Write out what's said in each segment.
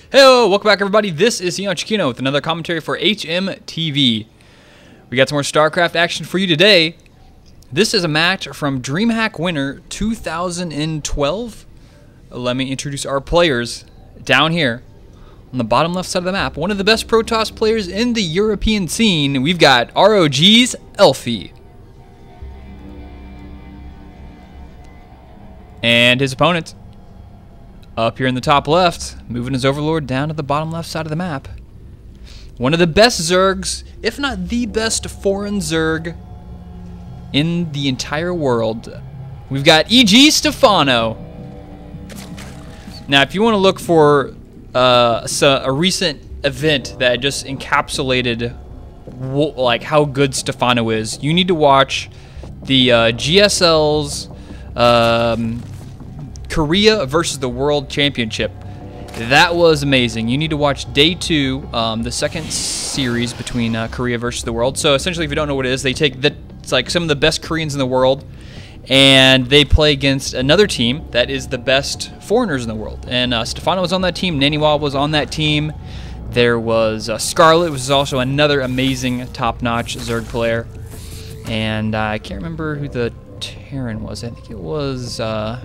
Hello, welcome back everybody. This is EonShiKeno with another commentary for HMTV. We got some more StarCraft action for you today. This is a match from Dreamhack winner 2012. Let me introduce our players down here on the bottom left side of the map. One of the best Protoss players in the European scene. We've got ROG's Elfi. And his opponent up here in the top left, moving his Overlord down to the bottom left side of the map. One of the best Zergs, if not the best foreign Zerg in the entire world. We've got EG Stephano. Now, if you want to look for a recent event that just encapsulated like how good Stephano is, you need to watch the GSL's Korea versus the World Championship. That was amazing. You need to watch day 2, the second series between Korea versus the world. So essentially, if you don't know what it is, they take it's like some of the best Koreans in the world, and they play against another team that is the best foreigners in the world. And Stephano was on that team. Naniwa was on that team. There was Scarlet, which was also another amazing top-notch Zerg player. And I can't remember who the Terran was. I think it was... can't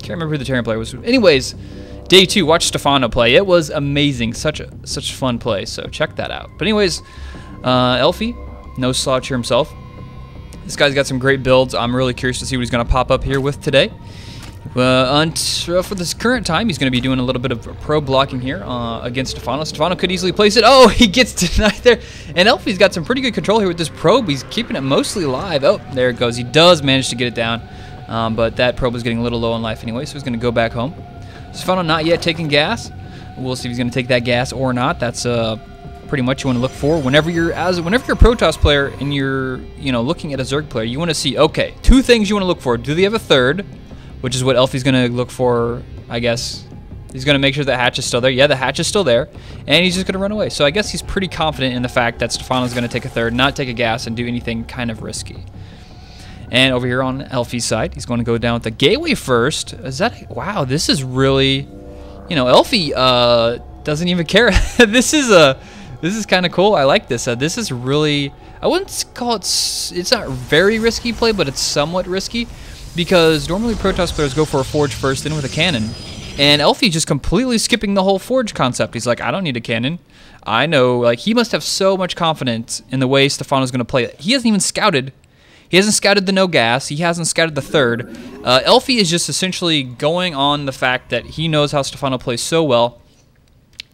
remember who the Terran player was. Anyways, day 2, watch Stephano play. It was amazing. Such fun play. So check that out. But anyways, Elfi, no slouch here himself. This guy's got some great builds. I'm really curious to see what he's going to pop up here with today. For this current time, he's going to be doing a little bit of pro blocking here against Stephano. Stephano could easily place it. Oh, he gets denied there. And Elfi's got some pretty good control here with this probe. He's keeping it mostly alive. Oh, there it goes. He does manage to get it down. But that probe was getting a little low on life anyway, so he's going to go back home. Stephano not yet taking gas. We'll see if he's going to take that gas or not. That's pretty much you want to look for whenever you're a Protoss player and you're looking at a Zerg player. You want to see, okay, 2 things you want to look for. Do they have a third? Which is what Elfi's going to look for, I guess. He's going to make sure the hatch is still there. Yeah, the hatch is still there, and he's just going to run away. So I guess he's pretty confident in the fact that Stephano's going to take a third, not take a gas, and do anything kind of risky. And over here on Elfi's side, he's going to go down with the gateway first. Wow, this is really, Elfi doesn't even care. This is kind of cool. I like this. This is really, I wouldn't call it's not very risky play, but it's somewhat risky because normally Protoss players go for a forge first, then with a cannon. And Elfi's just completely skipping the whole forge concept. He's like, I don't need a cannon. I know, like, he must have so much confidence in the way Stephano's going to play it. He hasn't even scouted. He hasn't scouted the no gas. He hasn't scouted the third. Elfi is just essentially going on the fact that he knows how Stephano plays so well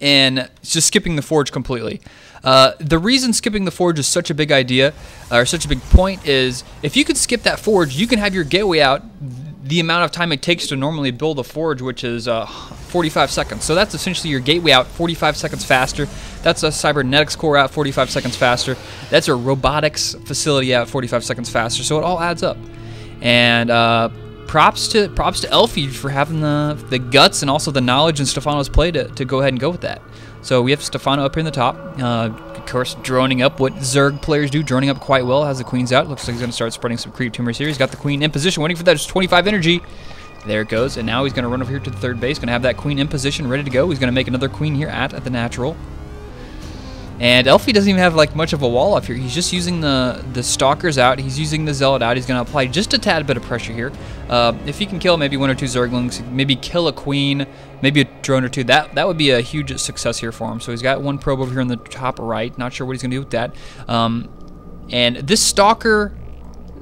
and just skipping the forge completely. The reason skipping the forge is such a big idea, or such a big point, is if you could skip that forge, you can have your gateway out the amount of time it takes to normally build a forge, which is 45 seconds. So that's essentially your gateway out 45 seconds faster. That's a cybernetics core out 45 seconds faster. That's a robotics facility out 45 seconds faster. So it all adds up. And props to Elfi for having the guts and also the knowledge in Stephano's play to go ahead and go with that. So we have Stephano up here in the top. Of course, droning up what Zerg players do, droning up quite well. Has the queens out. Looks like he's going to start spreading some creep tumors here. He's got the queen in position, waiting for that. It's 25 energy. There it goes. And now he's going to run over here to the third base. Going to have that queen in position, ready to go. He's going to make another queen here at the natural. And Elfi doesn't even have like much of a wall up here. He's just using the stalkers out. He's using the zealot out. He's going to apply just a tad bit of pressure here. If he can kill maybe 1 or 2 Zerglings, maybe kill a queen, maybe a drone or 2, that would be a huge success here for him. So he's got 1 probe over here on the top right. Not sure what he's going to do with that. And this stalker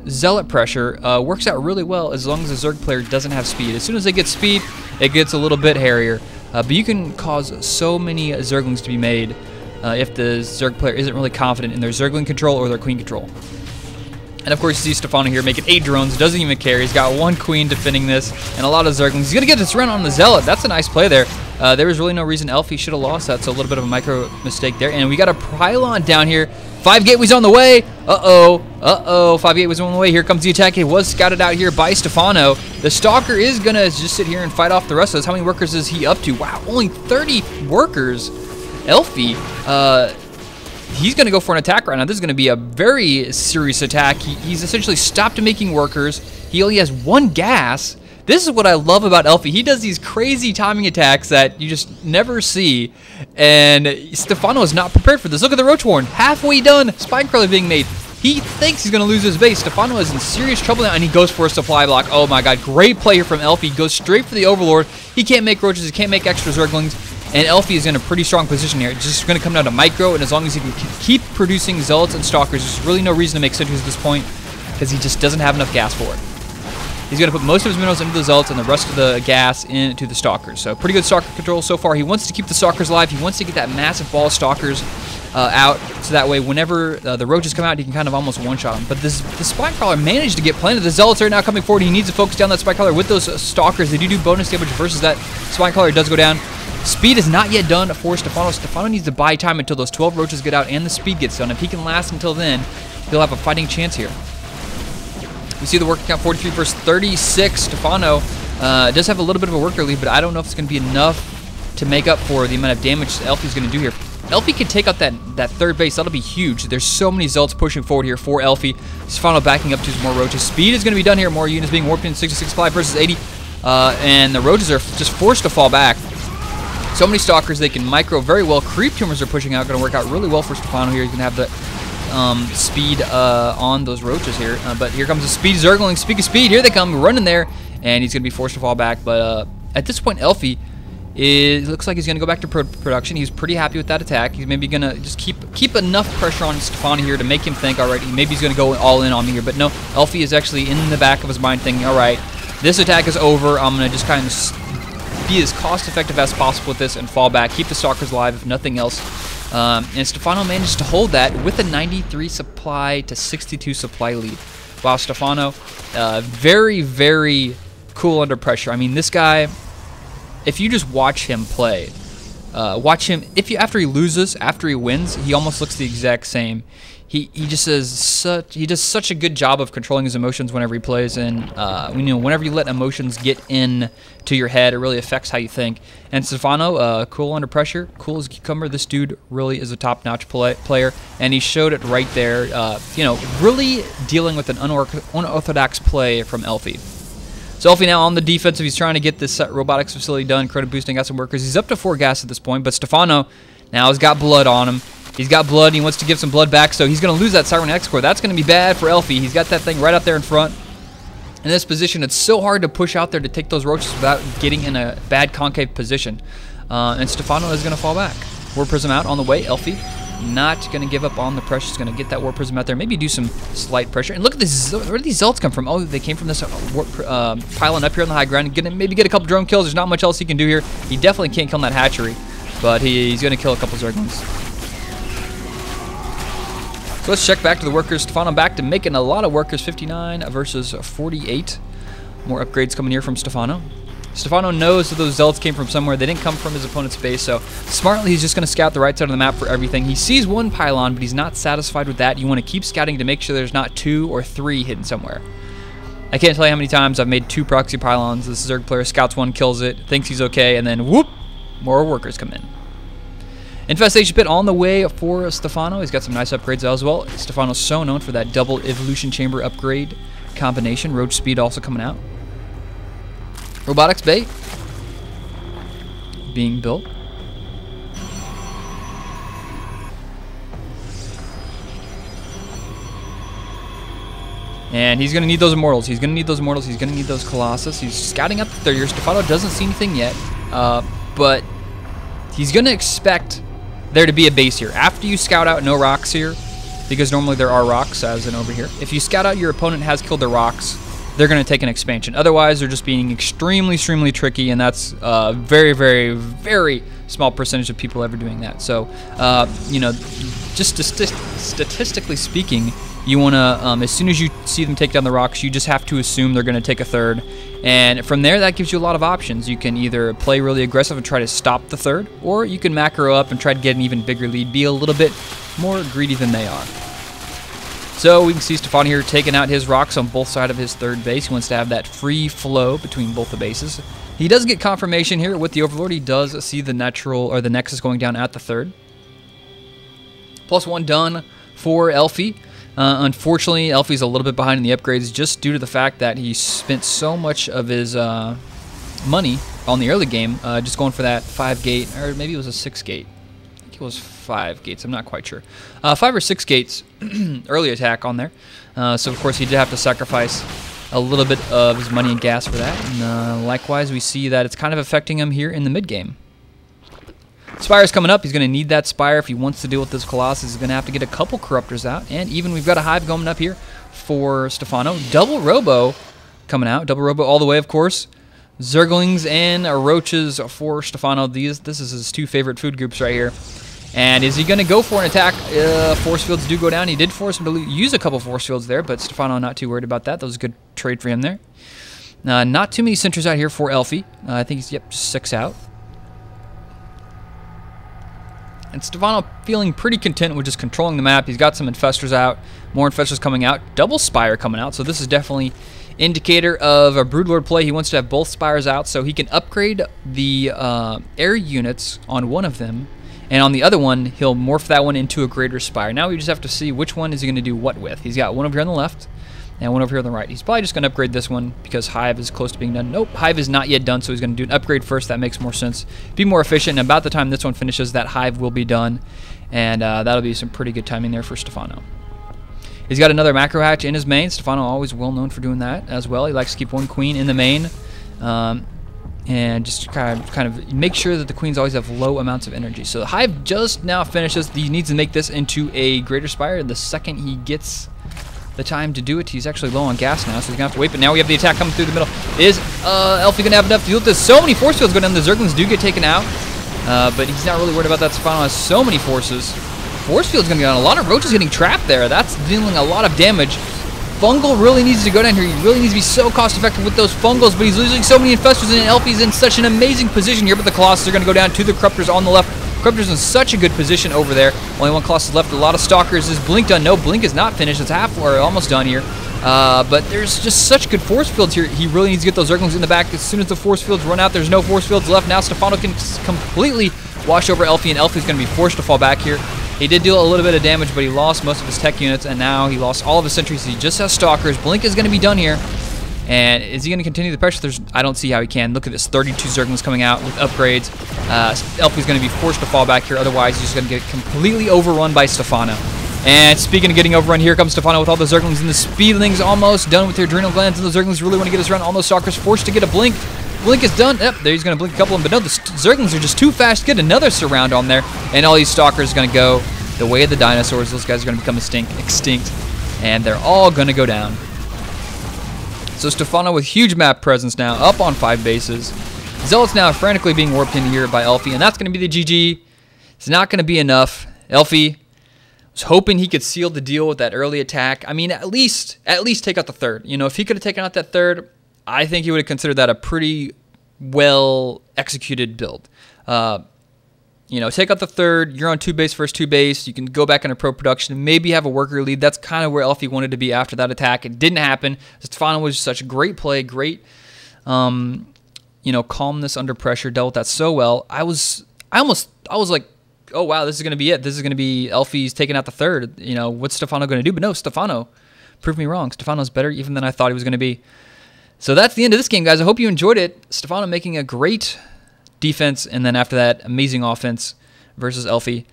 zealot pressure works out really well as long as the Zerg player doesn't have speed. As soon as they get speed, it gets a little bit hairier. But you can cause so many Zerglings to be made if the Zerg player isn't really confident in their Zergling control or their queen control. And of course, you see Stephano here making 8 drones, doesn't even care. He's got 1 queen defending this and a lot of Zerglings. He's going to get this run on the Zealot. That's a nice play there. There was really no reason Elfi should have lost that, so a little bit of a micro mistake there. And we got a pylon down here. 5 gateways on the way. Uh-oh. 5 gateways on the way. Here comes the attack. It was scouted out here by Stephano. The Stalker is going to just sit here and fight off the rest of us. How many workers is he up to? Wow, only 30 workers. Elfi, he's going to go for an attack right now. This is going to be a very serious attack. He's essentially stopped making workers. He only has 1 gas. This is what I love about Elfi. He does these crazy timing attacks that you just never see, and Stephano is not prepared for this. Look at the Roach Warren. Halfway done. Spine Crawler being made. He thinks he's going to lose his base. Stephano is in serious trouble now, and he goes for a supply block. Oh my god, great play here from Elfi. Goes straight for the Overlord. He can't make Roaches. He can't make extra Zerglings, and Elfi is in a pretty strong position here. It's just going to come down to micro, and as long as he can keep producing Zealots and Stalkers, there's really no reason to make sentries at this point, because he just doesn't have enough gas for it. He's going to put most of his minerals into the Zealots and the rest of the gas into the Stalkers. So pretty good Stalker control so far. He wants to keep the Stalkers alive. He wants to get that massive ball of Stalkers out, so that way whenever the Roaches come out, he can kind of almost one-shot them. But the Spine Crawler managed to get planted. The Zealots are now coming forward. He needs to focus down that Spine Crawler with those Stalkers. They do bonus damage versus that Spine Crawler. Does go down. Speed is not yet done for Stephano. Stephano needs to buy time until those 12 Roaches get out and the speed gets done. If he can last until then, he'll have a fighting chance here. We see the worker count 43 versus 36. Stephano does have a little bit of a worker lead, but I don't know if it's going to be enough to make up for the amount of damage Elfi's going to do here. Elfi can take out that third base. That'll be huge. There's so many Zealots pushing forward here for Elfi. Stephano backing up to some more Roaches. Speed is going to be done here. More units being warped in 66 versus 80. And the Roaches are just forced to fall back. So many Stalkers, they can micro very well. Creep Tumors are pushing out. Going to work out really well for Stephano here. He's going to have the speed on those Roaches here. But here comes the Speed Zergling. Speak of speed. Here they come running there. And he's going to be forced to fall back. But at this point, Elfi, it looks like he's going to go back to production. He's pretty happy with that attack. He's maybe going to just keep enough pressure on Stephano here to make him think, all right, maybe he's going to go all in on me here. But no, Elfi is actually in the back of his mind thinking, all right, this attack is over. I'm going to just kind of be as cost-effective as possible with this and fall back. Keep the Stalkers alive, if nothing else. And Stephano managed to hold that with a 93 supply to 62 supply lead. Wow, Stephano, very, very cool under pressure. I mean, this guy, if you just watch him play, watch him. After he loses, after he wins, he almost looks the exact same. He just does such a good job of controlling his emotions whenever he plays, and whenever you let emotions get in to your head, it really affects how you think. And Stephano, cool under pressure, cool as a cucumber. This dude really is a top-notch player, and he showed it right there. Really dealing with an unorthodox play from Elfi. So Elfi now on the defensive. He's trying to get this robotics facility done, credit boosting out some workers. He's up to 4 gas at this point, but Stephano now has got blood on him. He's got blood, and he wants to give some blood back, so he's going to lose that Siren X core. That's going to be bad for Elfi. He's got that thing right out there in front. In this position, it's so hard to push out there to take those Roaches without getting in a bad concave position. And Stephano is going to fall back. War Prism out on the way. Elfi not going to give up on the pressure. He's going to get that War Prism out there. Maybe do some slight pressure. And look at this. Where did these Zealots come from? Oh, they came from this pylon up here on the high ground. Gonna maybe get a couple drone kills. There's not much else he can do here. He definitely can't kill that hatchery, but he's going to kill a couple Zerglings. So let's check back to the workers. Stephano back to making a lot of workers. 59 versus 48. More upgrades coming here from Stephano. Stephano knows that those Zealots came from somewhere. They didn't come from his opponent's base, so smartly he's just going to scout the right side of the map for everything. He sees one pylon, but he's not satisfied with that. You want to keep scouting to make sure there's not 2 or 3 hidden somewhere. I can't tell you how many times I've made 2 proxy pylons. This Zerg player scouts one, kills it, thinks he's okay, and then whoop, more workers come in. Infestation Pit on the way for Stephano. He's got some nice upgrades as well. Stephano's so known for that double Evolution Chamber upgrade combination. Roach Speed also coming out. Robotics Bay being built. And he's going to need those Immortals. He's going to need those Immortals. He's going to need those Colossus. He's scouting up the third year. Stephano doesn't see anything yet, but he's going to expect there to be a base here. After you scout out no rocks here, because normally there are rocks, as in over here. If you scout out your opponent has killed their rocks, they're going to take an expansion. Otherwise, they're just being extremely, extremely tricky, and that's very, very, very small percentage of people ever doing that. So, just statistically speaking, you want to, as soon as you see them take down the rocks, you just have to assume they're going to take a third. And from there, that gives you a lot of options. You can either play really aggressive and try to stop the third, or you can macro up and try to get an even bigger lead, be a little bit more greedy than they are. So we can see Stephano here taking out his rocks on both sides of his third base. He wants to have that free flow between both the bases. He does get confirmation here with the Overlord. He does see the natural, or the Nexus going down at the third. +1 done for Elfi. Unfortunately, Elfi's a little bit behind in the upgrades just due to the fact that he spent so much of his money on the early game just going for that 5 gate, or maybe it was a 6 gate. I think it was 5 gates. I'm not quite sure. 5 or 6 gates early attack on there. So, of course, he did have to sacrifice a little bit of his money and gas for that. And likewise, we see that it's kind of affecting him here in the mid-game. Spire's coming up. He's going to need that Spire if he wants to deal with this Colossus. He's going to have to get a couple Corruptors out. And even we've got a Hive going up here for Stephano. Double Robo coming out. Double Robo all the way, of course. Zerglings and Roaches for Stephano. This is his 2 favorite food groups right here. And is he going to go for an attack? Force fields do go down. He did force him to use a couple force fields there, but Stephano not too worried about that. That was a good trade for him there. Not too many Sentries out here for Elfi. I think he's, yep, just 6 out. And Stephano feeling pretty content with just controlling the map. He's got some Infestors out. More Infestors coming out. Double Spire coming out. So this is definitely indicator of a Broodlord play. He wants to have both Spires out so he can upgrade the air units on one of them. And on the other one, he'll morph that one into a greater Spire. Now we just have to see which one is he going to do what with. He's got one over here on the left and one over here on the right. He's probably just going to upgrade this one because Hive is close to being done. Nope, Hive is not yet done, so he's going to do an upgrade first. That makes more sense. Be more efficient, and about the time this one finishes, that Hive will be done. And that'll be some pretty good timing there for Stephano. He's got another Macro Hatch in his main. Stephano always well known for doing that as well. He likes to keep one Queen in the main. And just kind of make sure that the queens always have low amounts of energy. So the Hive just now finishes. He needs to make this into a greater Spire. The second he gets the time to do it, he's actually low on gas now, so he's going to have to wait. But now we have the attack coming through the middle. Is Elfi going to have enough to deal with this? So many force fields go down. The Zerglings do get taken out, but he's not really worried about that. Stephano has so many forces. Force field's going to go down. A lot of Roaches getting trapped there. That's dealing a lot of damage. Fungal really needs to go down here. He really needs to be so cost-effective with those Fungals, but he's losing so many Infestors, and Elfi's in such an amazing position here. But the Colossus are going to go down to the Corruptors on the left. Corruptors in such a good position over there. Only one Colossus left. A lot of Stalkers. Is Blink done? No, Blink is not finished. It's half or almost done here. But there's just such good force fields here. He really needs to get those Zerglings in the back. As soon as the force fields run out, there's no force fields left. Now Stephano can completely wash over Elfi, and Elfi's going to be forced to fall back here. He did deal a little bit of damage, but he lost most of his tech units, and now he lost all of his sentries. He just has Stalkers. Blink is going to be done here. And is he going to continue the pressure? I don't see how he can. Look at this, 32 Zerglings coming out with upgrades. Elfi's going to be forced to fall back here. Otherwise, he's just going to get completely overrun by Stephano. And speaking of getting overrun, here comes Stephano with all the Zerglings, and the Speedlings almost done with their Adrenal Glands, and the Zerglings really want to get us around. All those Stalkers forced to get a Blink. Blink is done. Yep, there he's going to blink a couple of them. But no, the Zerglings are just too fast. Get another surround on there, and all these Stalkers are going to go the way of the dinosaurs. Those guys are going to become extinct, and they're all going to go down. So Stephano with huge map presence now, up on 5 bases. Zealots now frantically being warped in here by Elfi, and that's going to be the GG. It's not going to be enough. Elfi was hoping he could seal the deal with that early attack. I mean, at least take out the third. You know, if he could have taken out that third, I think he would have considered that a pretty well executed build. You know, take out the third, you're on 2 base versus 2 base, you can go back into pro production, maybe have a worker lead. That's kind of where Elfi wanted to be after that attack. It didn't happen. Stephano was such a great play, great, you know, calmness under pressure, dealt with that so well. I was like, oh wow, this is going to be it. This is going to be Elfi's taking out the third. You know, what's Stephano going to do? But no, Stephano proved me wrong. Stephano's better even than I thought he was going to be. So that's the end of this game, guys. I hope you enjoyed it. Stephano making a great defense, and then after that, amazing offense versus Elfi.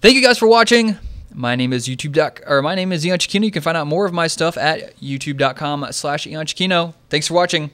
Thank you guys for watching. My name is EonShiKeno. You can find out more of my stuff at youtube.com/EonShiKeno. Thanks for watching.